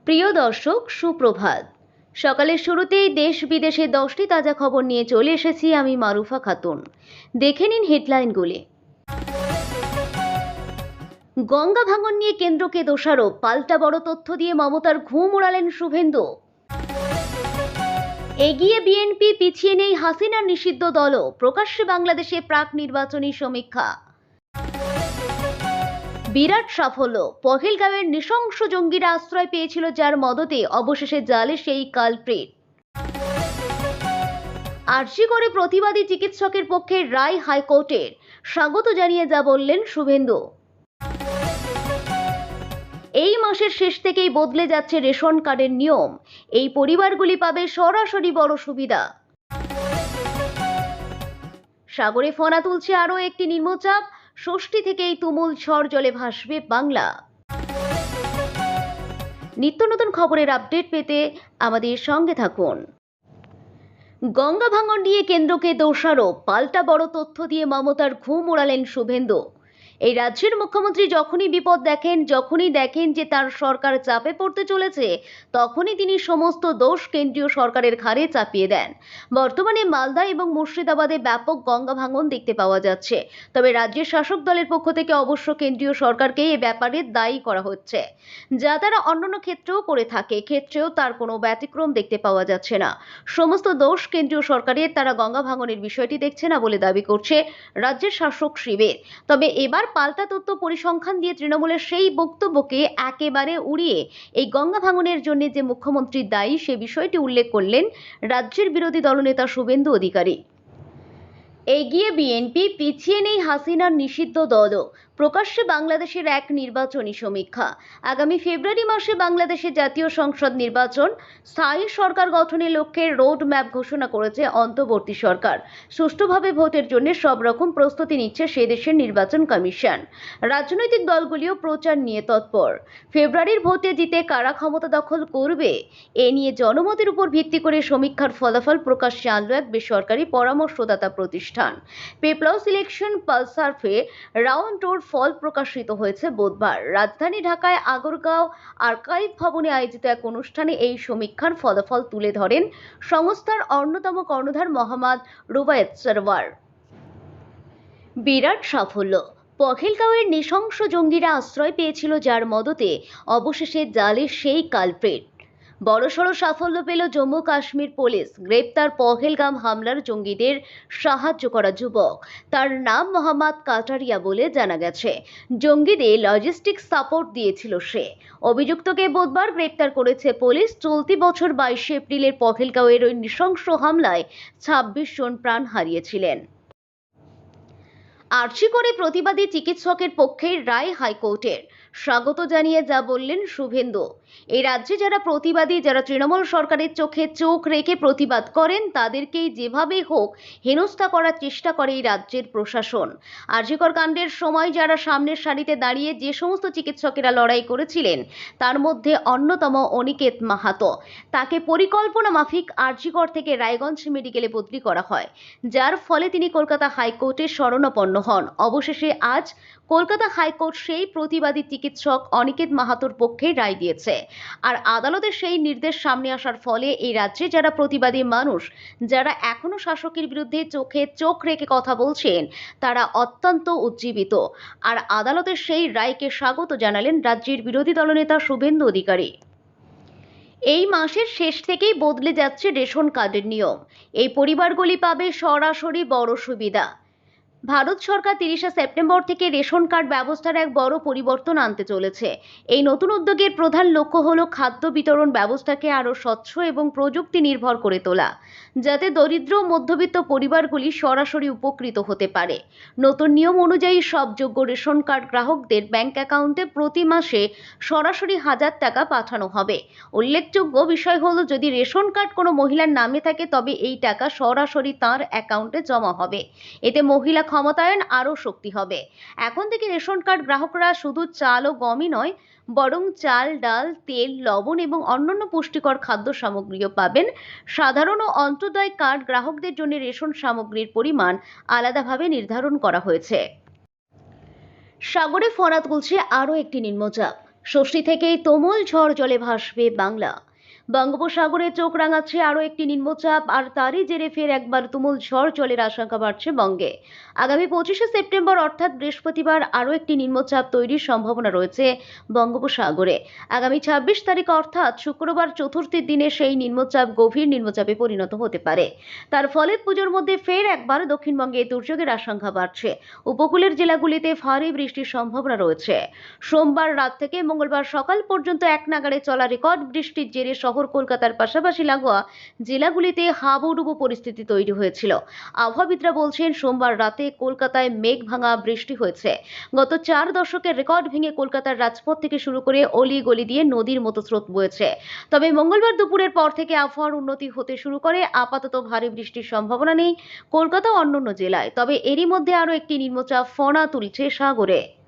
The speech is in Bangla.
প্রিয় দর্শক, সুপ্রভাত। সকালের শুরুতেই দেশ বিদেশে 10টি তাজা খবর নিয়ে চলে এসেছি আমি মারুফা খাতুন। দেখে নিন হেডলাইনগুলি। গঙ্গা ভাঙন নিয়ে কেন্দ্রকে দোষারোপ, পাল্টা বড় তথ্য দিয়ে মমতার ঘুম উড়ালেন শুভেন্দু। এগিয়ে বিএনপি, পিছিয়ে নেই হাসিনার নিষিদ্ধ দলও, প্রকাশ্যে বাংলাদেশে প্রাক নির্বাচনী সমীক্ষা। বিরাট সাফল্য, পহেলগাঁওয়ের নৃশংস জঙ্গিরা আশ্রয় পেয়েছিল যার মদতে, অবশেষে জালে সেই কালপ্রিট। আরজি করে প্রতিবাদী চিকিৎসকের পক্ষে রায় হাইকোর্টের, স্বাগত জানিয়ে যা বললেন শুভেন্দু। এই মাসের শেষ থেকেই বদলে যাচ্ছে রেশন কার্ডের নিয়ম, এই পরিবারগুলি পাবে সরাসরি বড় সুবিধা। সাগরে ফনা তুলছে আরও একটি নিম্নচাপ, ষষ্ঠী থেকেই তুমুল ঝড় জলে ভাসবে বাংলা। নিত্য নতুন খবরের আপডেট পেতে আমাদের সঙ্গে থাকুন। গঙ্গা ভাঙন নিয়ে কেন্দ্রকে দোষারোপ, পাল্টা বড় তথ্য দিয়ে মমতার ঘুম উড়ালেন শুভেন্দু। এই রাজ্যের মুখ্যমন্ত্রী যখনই বিপদ দেখেন, যখনই দেখেন যে তার সরকার চাপে পড়তে চলেছে, তখনই তিনি সমস্ত দোষ কেন্দ্রীয় সরকারের ঘাড়ে চাপিয়ে দেন। বর্তমানে মালদা এবং মুর্শিদাবাদে ব্যাপক গঙ্গা ভাঙন দেখতে পাওয়া যাচ্ছে, তবে রাজ্যের শাসক দলের পক্ষ থেকে অবশ্য কেন্দ্রীয় সরকারকে এ ব্যাপারে দায়ী করা হচ্ছে, যা তারা অন্যান্য ক্ষেত্রেও করে থাকে। ক্ষেত্রেও তার কোনো ব্যতিক্রম দেখতে পাওয়া যাচ্ছে না। সমস্ত দোষ কেন্দ্রীয় সরকারের, তারা গঙ্গা ভাঙনের বিষয়টি দেখছে না বলে দাবি করছে রাজ্যের শাসক শিবির। তবে এবার পাল্টা তথ্য পরিসংখ্যান দিয়ে তৃণমূলের সেই বক্তব্যকে একেবারে উড়িয়ে এই গঙ্গা ভাঙনের জন্য যে মুখ্যমন্ত্রী দায়ী, সে বিষয়টি উল্লেখ করলেন রাজ্যের বিরোধী দলনেতা শুভেন্দু অধিকারী। এগিয়ে বিএনপি, পিছিয়ে নেই হাসিনার নিষিদ্ধ দলও, প্রকাশ্যে বাংলাদেশের এক নির্বাচনী সমীক্ষা। আগামী ফেব্রুয়ারি মাসে বাংলাদেশে জাতীয় সংসদ নির্বাচন, স্থায়ী সরকার গঠনের লক্ষ্যে রোড ম্যাপ ঘোষণা করেছে অন্তর্বর্তী সরকার। সুষ্ঠুভাবে ভোটের জন্য সব রকম প্রস্তুতি নিচ্ছে সে দেশের নির্বাচন কমিশন। রাজনৈতিক দলগুলিও প্রচার নিয়ে তৎপর। ফেব্রুয়ারির ভোটে জিতে কারা ক্ষমতা দখল করবে, এ নিয়ে জনমতের উপর ভিত্তি করে সমীক্ষার ফলাফল প্রকাশ্যে আনল এক বেসরকারি পরামর্শদাতা প্রতিষ্ঠান। পেপলস ইলেকশন পালস সার্ভে রাউন্ড ওর ফল প্রকাশিত হয়েছে বুধবার। রাজধানী ঢাকায় আগরগাঁও আর্কাইভ ভবনে আয়োজিত এক অনুষ্ঠানে এই সমীক্ষার ফলাফল তুলে ধরেন সংস্থার অন্যতম কর্ণধার মোহাম্মদ রুবায়েত সরওয়ার। বিরাট সাফল্য, পহেলগাঁওয়ের নৃশংস জঙ্গিরা আশ্রয় পেয়েছিল যার মদতে, অবশেষে জালে সেই কালপ্রিট। বড়সড় সাফল্য পেল জম্মু কাশ্মীর পুলিশ, গ্রেপ্তার পহেলগাম হামলার জঙ্গিদের সাহায্য করা যুবক। তার নাম মোহাম্মদ কাটারিয়া বলে জানা গেছে। জঙ্গিদের লজিস্টিক সাপোর্ট দিয়েছিল সে। অভিযুক্তকে বুধবার গ্রেপ্তার করেছে পুলিশ। চলতি বছর 22 এপ্রিলের পহেলগাঁওয়ের ওই নৃশংস হামলায় 26 জন প্রাণ হারিয়েছিলেন। আরজি করে প্রতিবাদী চিকিৎসকের পক্ষে রায় হাইকোর্টের, স্বাগত জানিয়ে যা বললেন শুভেন্দু। এই রাজ্যে যারা প্রতিবাদী, যারা তৃণমূল সরকারের চোখে চোখ রেখে প্রতিবাদ করেন, তাদেরকেই যেভাবে হোক হেনস্থা করার চেষ্টা করে এই রাজ্যের প্রশাসন। আরজিকর কাণ্ডের সময় যারা সামনের সারিতে দাঁড়িয়ে যে সমস্ত চিকিৎসকেরা লড়াই করেছিলেন, তার মধ্যে অন্যতম অনিকেত মাহাতো। তাকে পরিকল্পনা মাফিক আরজিকর থেকে রায়গঞ্জ মেডিকেলে বদলি করা হয়, যার ফলে তিনি কলকাতা হাইকোর্টের শরণাপন্ন হন। অবশেষে আজ কলকাতা হাইকোর্ট সেই প্রতিবাদী চিকিৎসক অনিকেত মাহাতোর পক্ষে রায় দিয়েছে। আর আদালতের সেই নির্দেশ সামনে আসার ফলে এই রাজ্যে যারা প্রতিবাদী মানুষ, যারা এখনো শাসকের বিরুদ্ধে চোখে চোখ রেখে কথা বলছেন, তারা অত্যন্ত উজ্জীবিত। আর আদালতের সেই রায়কে স্বাগত জানালেন রাজ্যের বিরোধী দলনেতা শুভেন্দু অধিকারী। এই মাসের শেষ থেকেই বদলে যাচ্ছে রেশন কার্ডের নিয়ম, এই পরিবারগুলি পাবে সরাসরি বড় সুবিধা। ভারত সরকার 30শে সেপ্টেম্বর থেকে রেশন কার্ড ব্যবস্থার এক বড় পরিবর্তন আনতে চলেছে। এই নতুন উদ্যোগের প্রধান লক্ষ্য হল খাদ্য বিতরণ ব্যবস্থাকে আরও স্বচ্ছ এবং প্রযুক্তি নির্ভর করে তোলা, যাতে দরিদ্র ও মধ্যবিত্ত পরিবারগুলি সরাসরি উপকৃত হতে পারে। নতুন নিয়ম অনুযায়ী সব যোগ্য রেশন কার্ড গ্রাহকদের ব্যাংক অ্যাকাউন্টে প্রতি মাসে সরাসরি 1000 টাকা পাঠানো হবে। উল্লেখযোগ্য বিষয় হলো, যদি রেশন কার্ড কোনো মহিলার নামে থাকে, তবে এই টাকা সরাসরি তার অ্যাকাউন্টে জমা হবে। এতে মহিলা ক্ষমতায়ন আরও শক্তি হবে। এখন থেকে রেশন কার্ড গ্রাহকরা শুধু চাল ও গমই নয়, বরং চাল, ডাল, তেল, লবণ এবং অন্যান্য পুষ্টিকর খাদ্য সামগ্রীও পাবেন। সাধারণ ও অন্তোদয় কার্ড গ্রাহকদের জন্য রেশন সামগ্রীর পরিমাণ আলাদাভাবে নির্ধারণ করা হয়েছে। সাগরে ফনা তুলছে আরও একটি নিম্নচাপ, ষষ্ঠী থেকেই তুমুল ঝড় জলে ভাসবে বাংলা। বঙ্গোপসাগরে চোখ রাঙাচ্ছে আরও একটি নিম্নচাপ, আর তারই জেরে ফের একবার তুমুল ঝড় জলের আশঙ্কা বাড়ছে বঙ্গে। আগামী 25শে সেপ্টেম্বর অর্থাৎ বৃহস্পতিবার আরও একটি নিম্নচাপ তৈরির সম্ভাবনা রয়েছে বঙ্গোপসাগরে। আগামী 26 তারিখ অর্থাৎ শুক্রবার চতুর্থীর দিনে সেই নিম্নচাপ গভীর নিম্নচাপে পরিণত হতে পারে। তার ফলে পুজোর মধ্যে ফের একবার দক্ষিণবঙ্গে দুর্যোগের আশঙ্কা বাড়ছে। উপকূলের জেলাগুলিতে ভারী বৃষ্টির সম্ভাবনা রয়েছে। সোমবার রাত থেকে মঙ্গলবার সকাল পর্যন্ত একনাগাড়ে চলা রেকর্ড বৃষ্টির জেরে শহর কলকাতার পাশাপাশি লাগোয়া জেলাগুলিতে হাবুডুবু পরিস্থিতি তৈরি হয়েছিল। আবহাওয়াবিদরা বলছেন, সোমবার রাতে কলকাতায় মেঘ ভাঙা বৃষ্টি হয়েছে। গত 4 দশকের রেকর্ড ভেঙে কলকাতার রাজপথ থেকে শুরু করে অলি গলি দিয়ে নদীর মতো স্রোত বয়েছে। তবে মঙ্গলবার দুপুরের পর থেকে আবহাওয়ার উন্নতি হতে শুরু করে। আপাতত ভারী বৃষ্টির সম্ভাবনা নেই কলকাতা ও অন্যান্য জেলায়। তবে এরই মধ্যে আরও একটি নিম্নচাপ ফনা তুলছে সাগরে।